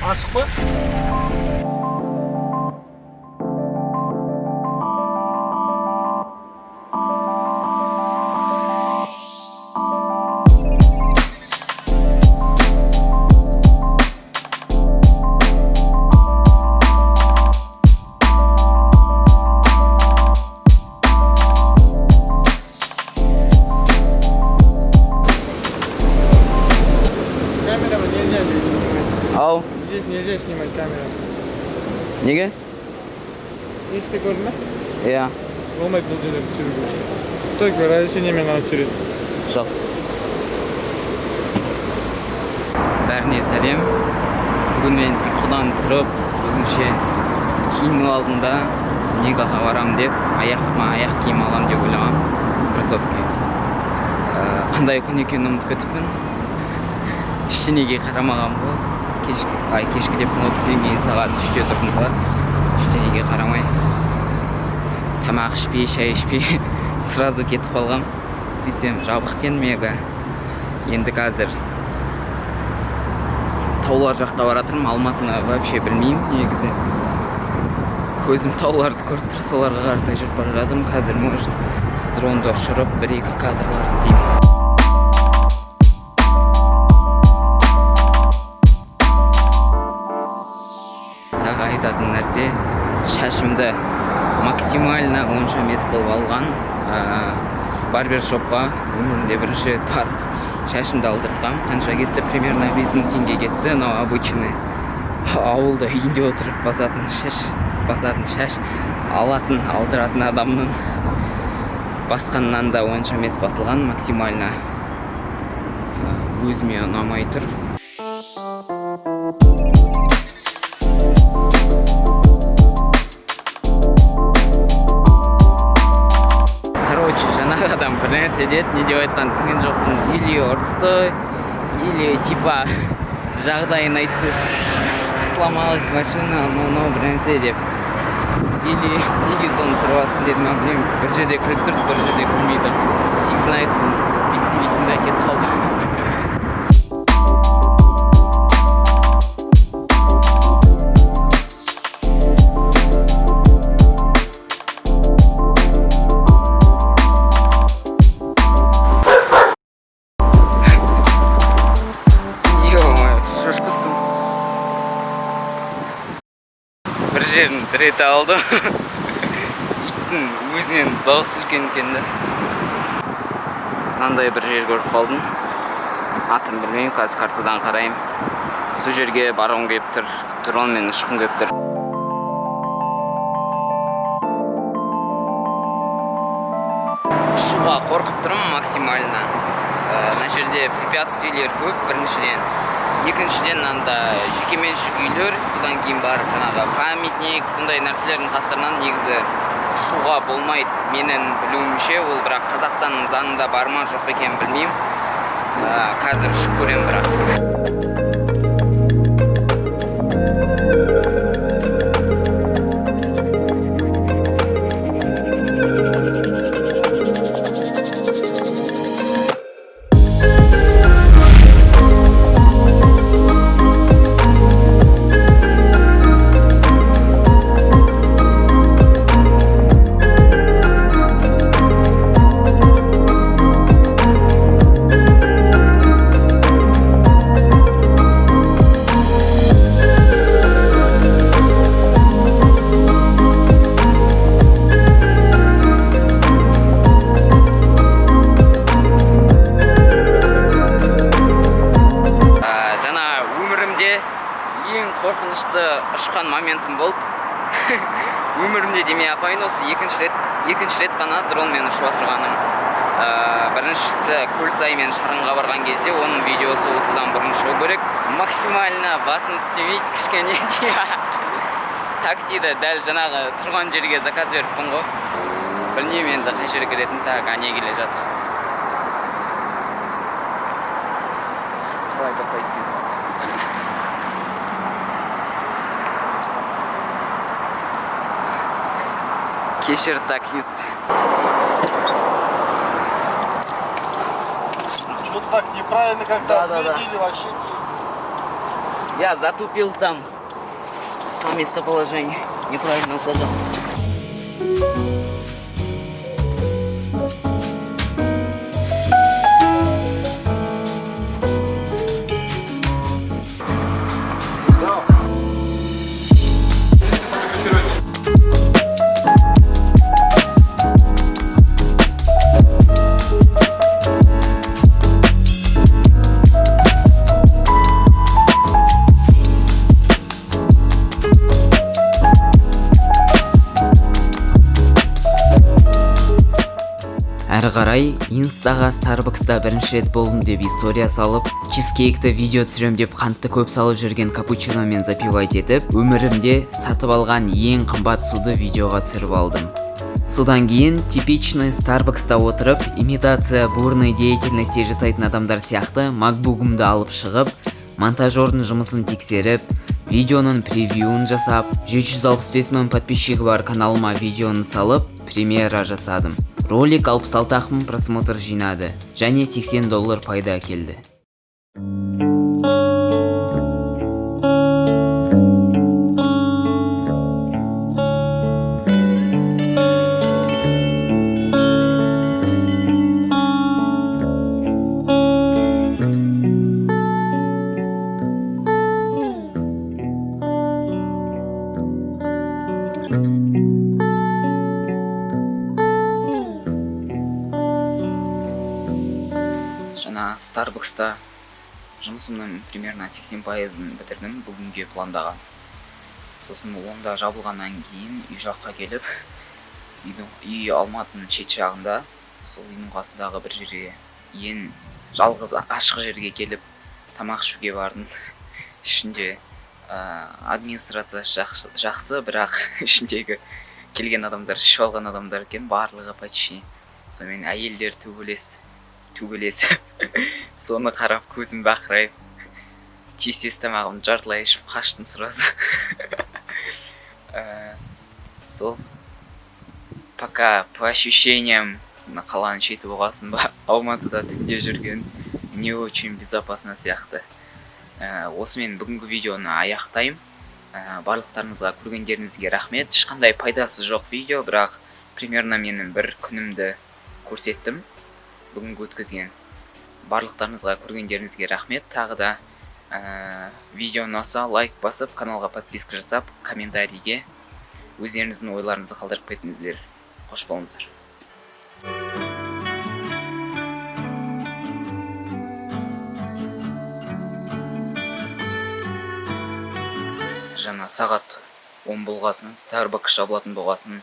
Ашық па? Ау. Здесь нельзя снимать камеру. Неге? Есікті көрдің бе? Иә. Болмайды бұл жерлерді түсіруге. Только разрешениемен алып түсіреді. Жақсы. Бәріне сәлем. Бүгін мен ұйқыдан тұрып, өзімше киініп алдым да Мегаға барамын деп, аяқ киім аламын деп ойлағам. Кроссовки. Қандай күн екенін ұмытып кетіппін. Ештеңеге қарамағам ғой. Кешкі деп 30-ден кейін сағат 3-те тұрдым ба. Ештеңеге қарамай. Тамақ ішпей, шай ішпей сразу кетіп қалғам. Сөйтсем жабық екен Мега. Енді қазір таулар жақта баратырмын. Алматыны вообще білмеймін негізі. Көзім тауларды көріп тұр, соларға қаратай жүріп бара жатырмын. Қазір может дронды ұшырып 1-2 кадрлар істеймін. Айтатын нәрсе, шашымды максимально онша емес қылып алған. Барбершопқа өмірімде бірінші рет бар шашымды алдыртқам. Қанша кетті? Примерно 5000 теңге кетті. Но обычный ауылда үйінде отырып басатын шаш алатын, алдыратын адамның басқаннан да онша емес басылған. Максимально өзіме ұнамай тұр. Адам бір нәрсе деді, не деп айтқан түсінген жоқпын. Или ұрысты, или типа жағдайын айтты. Сломалась машина, но бір нәрсе деп. Или неге соны сұрап жатсың дедім, білмеймін. Бір жерде күліп тұрды, бір жерде күлмей тұрды. Фиг знает, бүйтін де кетіп қалды. Бір жерін дірете алды. Иттің өзінен дауысы үлкен екен де. Мынандай бір жер көріп қалдым. Атын білмеймін, қазір картадан қарайым. Сол жерге барғым келіп тұр, дронмен ұшқым келіп тұр. Ұшуға қорқып тұрмын максимально. Мына жерде препятствиелер көп, біріншіден. Екіншіден анда жекеменшік үйлер, содан кейін барып жаңағы памятник, сондай нәрселердің қастарынан негізі ұшуға болмайды. Менің білуімше, ол бірақ Қазақстанның заңында бар ма жоқ екенін білмеймін. Қазір ұшып көремін бірақ. Қорқынышты ұшқан моментім болды. Өмірімде демей апайын, осы екінші рет қана дронмен ұшып отырғаным. Біріншісі Көлсай мен Шарынға барған кезде оның видеосы осыдан бұрын шығу керек. Максимально басым істемейді кішкене. Таксиді дәл жаңағы тұрған жерге заказ беріппін ғой. Білмеймін енді қай жерге келетін, так әне келе жатыр. Қалай тоқтайды екен? Кешір, таксист. Что-то так неправильно, когда ответили, вообще. Я затупил там. По местоположению. Неправильно указал. Әрі қарай инстаға Starbucks'та бірінші рет болдым деп история салып, чизкейкті видео түсірем деп қантты көп салып жүрген капучиномен запивать етіп, өмірімде сатып алған ең қымбат суды видеоға түсіріп алдым. Содан кейін типичный Starbucks'та отырып, имитация бурной деятельности жасайтын адамдар сияқты MacBook'ымды алып шығып, монтажердің жұмысын тексеріп, видеоның превьюін жасап, 765 000 подписчигі бар каналыма видеоны салып, премьера жасадым. Ролик 66 000 просмотр жинады және $80 пайда келді. Жаңа Starbucks'та жұмысымның примерно 80%-ын бітірдім бүгінге пландаған. Сосын онда жабылғаннан кейін үй жаққа келіп, үй Алматының шет жағында, сол үйдің қасындағы бір жерге, ең жалғыз ашық жерге келіп, тамақ ішуге бардым. Ішінде администрация жақсы, бірақ ішіндегі келген адамдар, ішіп алған адамдар екен, барлығы почти. Сонымен әйелдер төбелесіп, соны қарап көзім бақырайып, тез тамағымды жартылай ішіп қаштым сразу. Сол пока по ощущениям қаланың шеті болғасын ба, Алматыда түнде жүрген не очень безопасно сияқты. Осымен бүгінгі видеоны аяқтаймын. Барлықтарыңызға көргендеріңізге рахмет. Ешқандай пайдасы жоқ видео, бірақ примерно менің бір күнімді көрсеттім. Бүгінгі өткізген. Барлықтарыңызға көргендеріңізге рахмет. Тағы да видеоны ұнаса лайк басып, каналға подписка жасап, комментарийге өздеріңіздің ойларыңызды қалдырып кетіңіздер. Қош болыңыздар. Жаңа сағат 10 болғасын, Starbucks жабылатын болғасын.